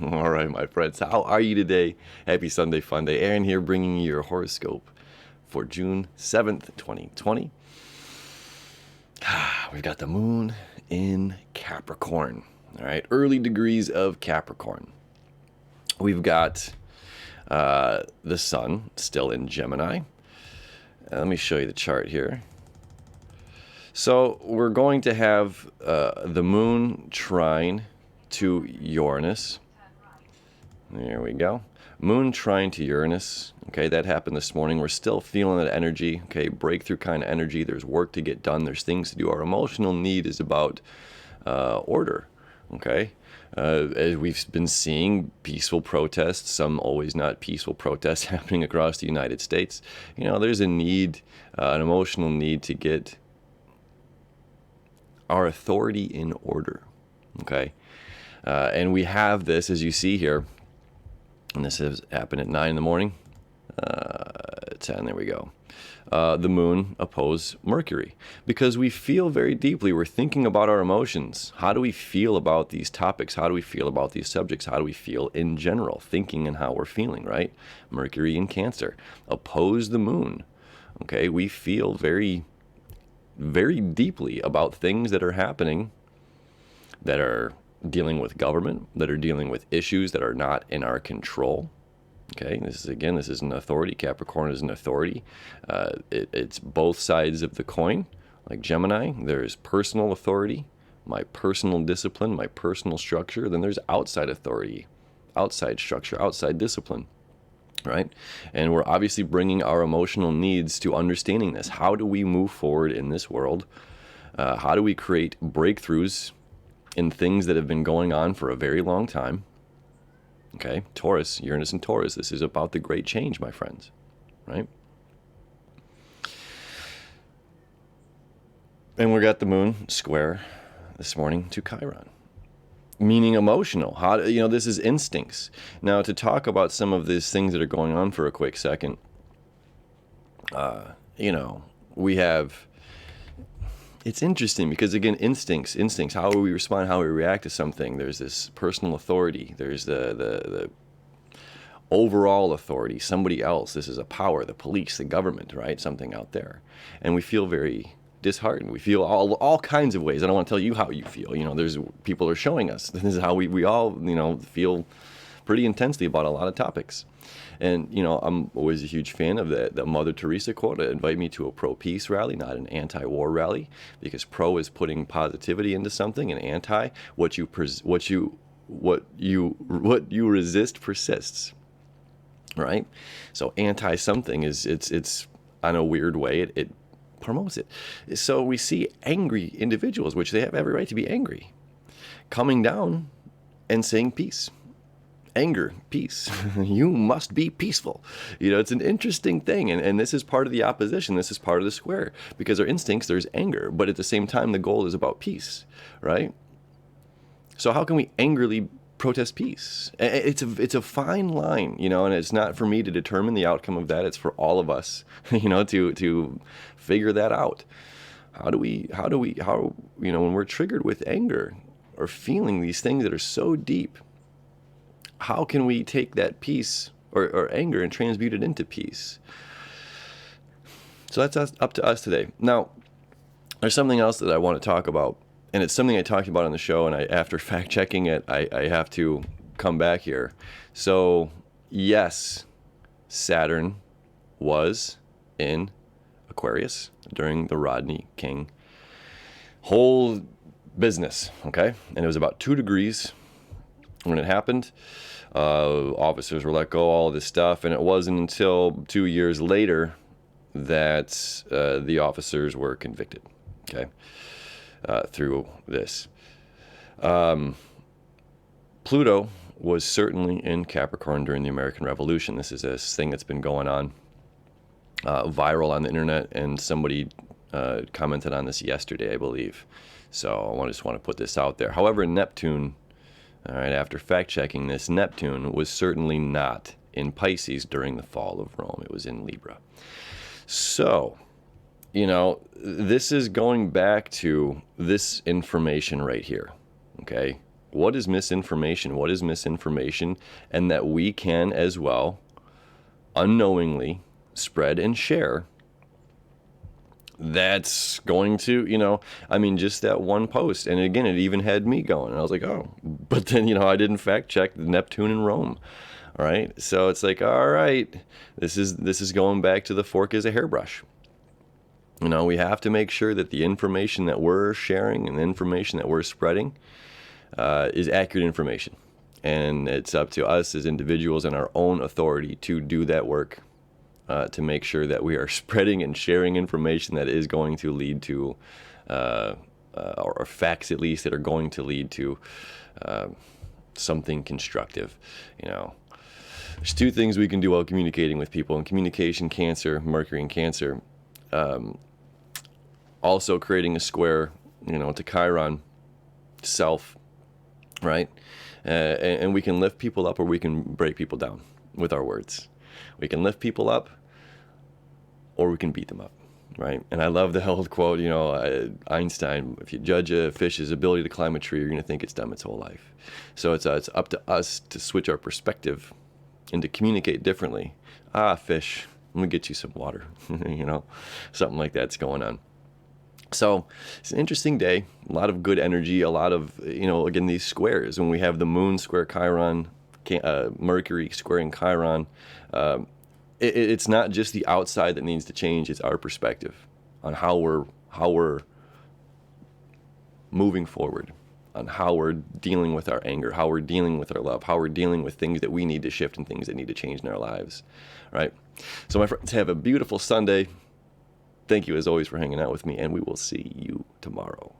All right, my friends, how are you today? Happy Sunday Fun Day. Aaron here bringing you your horoscope for June 7th, 2020. We've got the moon in Capricorn. All right, early degrees of Capricorn. We've got the sun still in Gemini. Let me show you the chart here. So we're going to have the moon trine to Uranus. There we go. Moon trine to Uranus. Okay, that happened this morning. We're still feeling that energy. Okay, breakthrough kind of energy. There's work to get done. There's things to do. Our emotional need is about order. Okay, as we've been seeing peaceful protests, some always not peaceful protests happening across the United States. You know, there's a need, an emotional need to get our authority in order. Okay, and we have this, as you see here, and this has happened at 9 in the morning. 10, there we go. The moon oppose Mercury because we feel very deeply. We're thinking about our emotions. How do we feel about these topics? How do we feel about these subjects? How do we feel in general? Thinking and how we're feeling, right? Mercury in Cancer oppose the moon. Okay, we feel very, very deeply about things that are happening, that are dealing with government, that are dealing with issues that are not in our control. Okay, this is an authority. Capricorn is an authority. It's both sides of the coin. Like Gemini, there's personal authority, my personal discipline, my personal structure. Then there's outside authority, outside structure, outside discipline, right? And we're obviously bringing our emotional needs to understanding this. How do we move forward in this world? How do we create breakthroughs in things that have been going on for a very long time? Okay, Taurus, Uranus and Taurus, this is about the great change, my friends, right? And we got the moon square this morning to Chiron, meaning emotional. How, this is instincts. Now, to talk about some of these things that are going on for a quick second, we have, it's interesting because, again, instincts, how we respond, how we react to something. There's this personal authority. There's the overall authority, somebody else. This is a power, the police, the government, right? Something out there. And we feel very disheartened. We feel all kinds of ways. I don't want to tell you how you feel. There's people are showing us. This is how we all, feel pretty intensely about a lot of topics. And, I'm always a huge fan of the Mother Teresa quote, invite me to a pro-peace rally, not an anti-war rally, because pro is putting positivity into something, and anti, what you resist persists, right? So anti-something it's on a weird way, it promotes it. So we see angry individuals, which they have every right to be angry, coming down and saying peace. Anger, peace. You must be peaceful. It's an interesting thing. And this is part of the opposition. This is part of the square. Because our instincts, there's anger. But at the same time, the goal is about peace, right? So how can we angrily protest peace? It's a fine line, and it's not for me to determine the outcome of that. It's for all of us, to figure that out. How when we're triggered with anger or feeling these things that are so deep, how can we take that peace or anger and transmute it into peace? So that's up to us today. Now, there's something else that I want to talk about, and it's something I talked about on the show, and after fact-checking it, I have to come back here. So, yes, Saturn was in Aquarius during the Rodney King whole business, okay? And it was about 2 degrees when it happened. Officers were let go, all this stuff, and it wasn't until 2 years later that the officers were convicted, okay, through this. Pluto was certainly in Capricorn during the American Revolution. This is a thing that's been going on viral on the internet, and somebody commented on this yesterday, I believe. So I just want to put this out there. However, Neptune, all right, after fact-checking this, Neptune was certainly not in Pisces during the fall of Rome. It was in Libra. So, this is going back to this information right here, okay? What is misinformation? What is misinformation? And that we can as well unknowingly spread and share. That's going to, just that one post. And again, it even had me going. And I was like, oh, but then, I didn't fact check Neptune and Rome. All right. So it's like, all right, this is going back to the fork is a hairbrush. We have to make sure that the information that we're sharing and the information that we're spreading is accurate information. And it's up to us as individuals and our own authority to do that work, to make sure that we are spreading and sharing information that is going to lead to, or facts at least that are going to lead to something constructive. There's two things we can do while communicating with people. In communication, Cancer, Mercury and Cancer, also creating a square, to Chiron, self, right? And we can lift people up or we can break people down with our words. We can lift people up or we can beat them up, right? And I love the old quote, Einstein, if you judge a fish's ability to climb a tree, you're going to think it's dumb its whole life. So it's up to us to switch our perspective and to communicate differently. Fish, let me get you some water, something like that's going on. So it's an interesting day, a lot of good energy, a lot of, again, these squares. When we have the moon square Chiron, Mercury squaring Chiron, it's not just the outside that needs to change, it's our perspective on how we're moving forward, on how we're dealing with our anger, how we're dealing with our love, how we're dealing with things that we need to shift and things that need to change in our lives, right? So my friends, have a beautiful Sunday. Thank you as always for hanging out with me, and we will see you tomorrow.